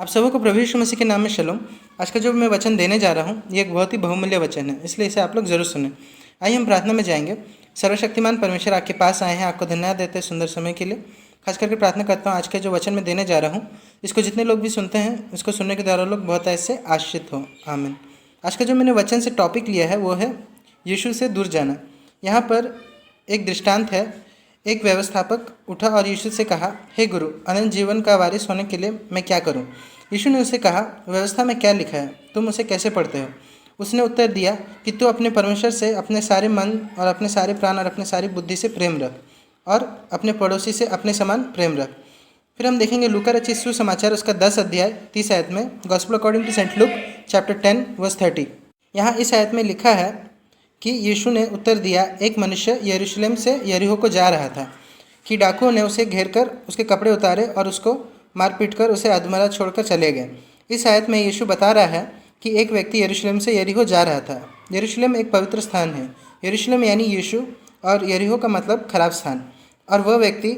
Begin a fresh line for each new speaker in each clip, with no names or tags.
आप सबों को प्रभु यीशु मसीह के नाम में शलोम। आज का जो मैं वचन देने जा रहा हूँ ये एक बहुत ही बहुमूल्य वचन है, इसलिए इसे आप लोग जरूर सुनें। आइए हम प्रार्थना में जाएंगे। सर्वशक्तिमान परमेश्वर आपके पास आए हैं, आपको धन्यवाद देते हैं सुंदर समय के लिए। खास करके प्रार्थना करता हूँ आज के जो वचन मैं देने जा रहा हूँ इसको जितने लोग भी सुनते हैं इसको सुनने के द्वारा लोग बहुत ऐसे आश्रित हों। आमीन। आज का जो मैंने वचन से टॉपिक लिया है वो है यीशु से दूर जाना। यहाँ पर एक दृष्टांत है। एक व्यवस्थापक उठा और यीशु से कहा, हे गुरु, अनंत जीवन का वारिस होने के लिए मैं क्या करूं? यीशु ने उसे कहा, व्यवस्था में क्या लिखा है, तुम उसे कैसे पढ़ते हो? उसने उत्तर दिया कि तू अपने परमेश्वर से अपने सारे मन और अपने सारे प्राण और अपने सारी बुद्धि से प्रेम रख और अपने पड़ोसी से अपने समान प्रेम रख। फिर हम देखेंगे लूका रचित सुसमाचार उसका 10 अध्याय 30 आयत में, gospel according to saint Luke chapter 10 verse 30। यहाँ इस आयत में लिखा है कि यीशु ने उत्तर दिया, एक मनुष्य यरूशलेम से यरीहो को जा रहा था कि डाकुओं ने उसे घेर कर उसके कपड़े उतारे और उसको मार पीट कर उसे अधमरा छोड़कर चले गए। इस आयत में यीशु बता रहा है कि एक व्यक्ति यरूशलेम से यरीहो जा रहा था। यरूशलेम एक पवित्र स्थान है। यरूशलेम यानी यीशु, और यरीहो का मतलब खराब स्थान। और वह व्यक्ति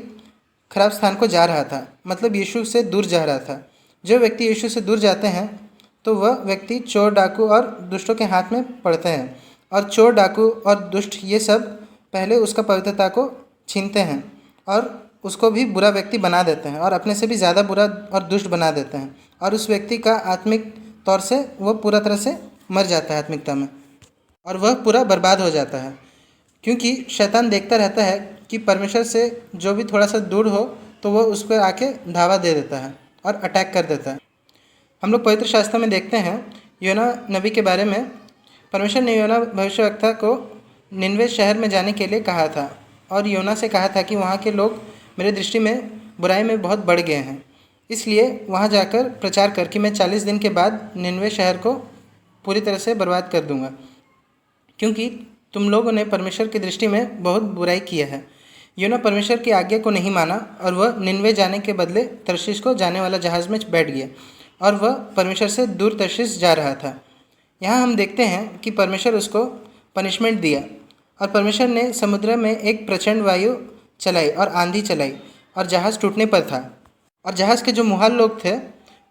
खराब स्थान को जा रहा था, मतलब यीशु से दूर जा रहा था। जो व्यक्ति यीशु से दूर जाते हैं तो वह व्यक्ति चोर, डाकू और दुष्टों के हाथ में पड़ते हैं। और चोर, डाकू और दुष्ट ये सब पहले उसका पवित्रता को छीनते हैं और उसको भी बुरा व्यक्ति बना देते हैं और अपने से भी ज़्यादा बुरा और दुष्ट बना देते हैं। और उस व्यक्ति का आत्मिक तौर से वो पूरा तरह से मर जाता है आत्मिकता में, और वह पूरा बर्बाद हो जाता है। क्योंकि शैतान देखता रहता है कि परमेश्वर से जो भी थोड़ा सा दूर हो तो वह उस पर आके धावा दे देता है और अटैक कर देता है। हम लोग पवित्र शास्त्र में देखते हैं योना नबी के बारे में। परमेश्वर ने योना भविष्यवक्ता को निनवे शहर में जाने के लिए कहा था और योना से कहा था कि वहाँ के लोग मेरे दृष्टि में बुराई में बहुत बढ़ गए हैं, इसलिए वहाँ जाकर प्रचार कर कि मैं 40 दिन के बाद निनवे शहर को पूरी तरह से बर्बाद कर दूँगा, क्योंकि तुम लोगों ने परमेश्वर की दृष्टि में बहुत बुराई किया है। योना परमेश्वर की आज्ञा को नहीं माना और वह निनवे जाने के बदले तर्शीश को जाने वाला जहाज़ में बैठ गया और वह परमेश्वर से दूर तर्शीश जा रहा था। यहाँ हम देखते हैं कि परमेश्वर उसको पनिशमेंट दिया और परमेश्वर ने समुद्र में एक प्रचंड वायु चलाई और आंधी चलाई और जहाज़ टूटने पर था। और जहाज़ के जो मुहाल लोग थे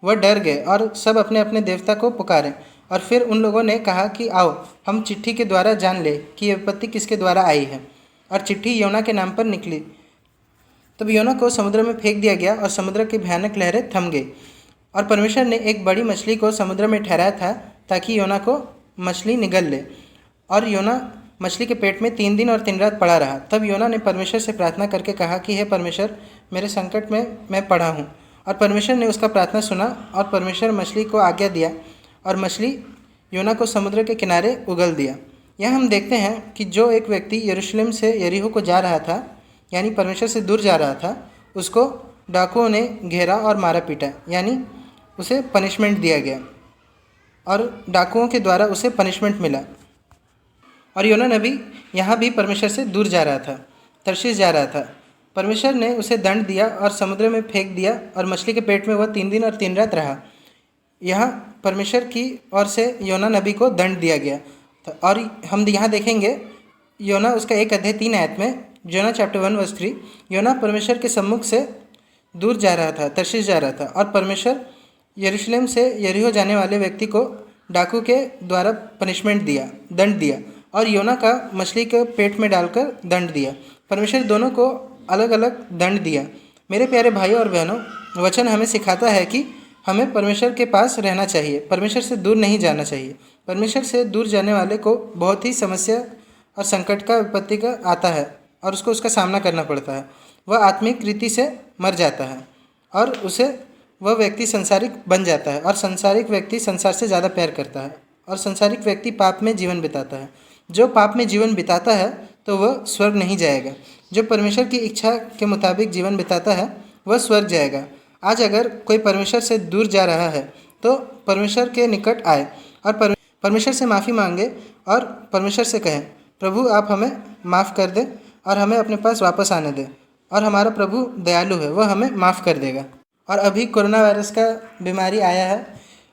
वह डर गए और सब अपने अपने देवता को पुकारे। और फिर उन लोगों ने कहा कि आओ हम चिट्ठी के द्वारा जान ले कि यह विपत्ति किसके द्वारा आई है। और चिट्ठी योना के नाम पर निकली। तब योना को समुद्र में फेंक दिया गया और समुद्र की भयानक लहरें थम गई। और परमेश्वर ने एक बड़ी मछली को समुद्र में ठहराया था ताकि योना को मछली निगल ले। और योना मछली के पेट में 3 दिन और 3 रात पड़ा रहा। तब योना ने परमेश्वर से प्रार्थना करके कहा कि हे परमेश्वर, मेरे संकट में मैं पड़ा हूँ। और परमेश्वर ने उसका प्रार्थना सुना और परमेश्वर मछली को आज्ञा दिया और मछली योना को समुद्र के किनारे उगल दिया। यहाँ हम देखते हैं कि जो एक व्यक्ति यरूशलेम से यरीहो को जा रहा था, यानी परमेश्वर से दूर जा रहा था, उसको डाकुओं ने घेरा और मारा पीटा, यानी उसे पनिशमेंट दिया गया और डाकुओं के द्वारा उसे पनिशमेंट मिला। और योना नबी यहाँ भी परमेश्वर से दूर जा रहा था, तर्शीश जा रहा था। परमेश्वर ने उसे दंड दिया और समुद्र में फेंक दिया और मछली के पेट में वह 3 दिन और 3 रात रहा। यहाँ परमेश्वर की ओर से योना नबी को दंड दिया गया। और हम यहाँ देखेंगे योना उसका 1 अध्याय 3 आयत में, योना चैप्टर 1 वर्स 3, योना परमेश्वर के सम्मुख से दूर जा रहा था, तर्शीश जा रहा था। और परमेश्वर यरूशलेम से यरीहो जाने वाले व्यक्ति को डाकू के द्वारा पनिशमेंट दिया, दंड दिया, और योना का मछली के पेट में डालकर दंड दिया। परमेश्वर दोनों को अलग अलग दंड दिया। मेरे प्यारे भाइयों और बहनों, वचन हमें सिखाता है कि हमें परमेश्वर के पास रहना चाहिए, परमेश्वर से दूर नहीं जाना चाहिए। परमेश्वर से दूर जाने वाले को बहुत ही समस्या और संकट का, विपत्ति का आता है और उसको उसका सामना करना पड़ता है। वह आत्मिक रीति से मर जाता है और उसे वह व्यक्ति संसारिक बन जाता है। और संसारिक व्यक्ति संसार से ज़्यादा प्यार करता है और संसारिक व्यक्ति पाप में जीवन बिताता है। जो पाप में जीवन बिताता है तो वह स्वर्ग नहीं जाएगा। जो परमेश्वर की इच्छा के मुताबिक जीवन बिताता है वह स्वर्ग जाएगा। आज अगर कोई परमेश्वर से दूर जा रहा है तो परमेश्वर के निकट आए और परमेश्वर से माफ़ी मांगे और परमेश्वर से कहें, प्रभु आप हमें माफ़ कर दें और हमें अपने पास वापस आने दें। और हमारा प्रभु दयालु है, वह हमें माफ़ कर देगा। और अभी कोरोना वायरस का बीमारी आया है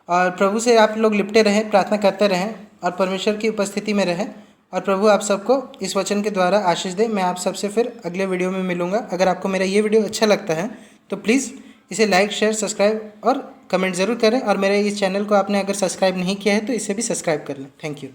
और प्रभु से आप लोग लिपटे रहें, प्रार्थना करते रहें और परमेश्वर की उपस्थिति में रहें। और प्रभु आप सबको इस वचन के द्वारा आशीष दे। मैं आप सबसे फिर अगले वीडियो में मिलूँगा। अगर आपको मेरा ये वीडियो अच्छा लगता है तो प्लीज़ इसे लाइक, शेयर, सब्सक्राइब और कमेंट ज़रूर करें। और मेरे इस चैनल को आपने अगर सब्सक्राइब नहीं किया है तो इसे भी सब्सक्राइब कर लें। Thank you.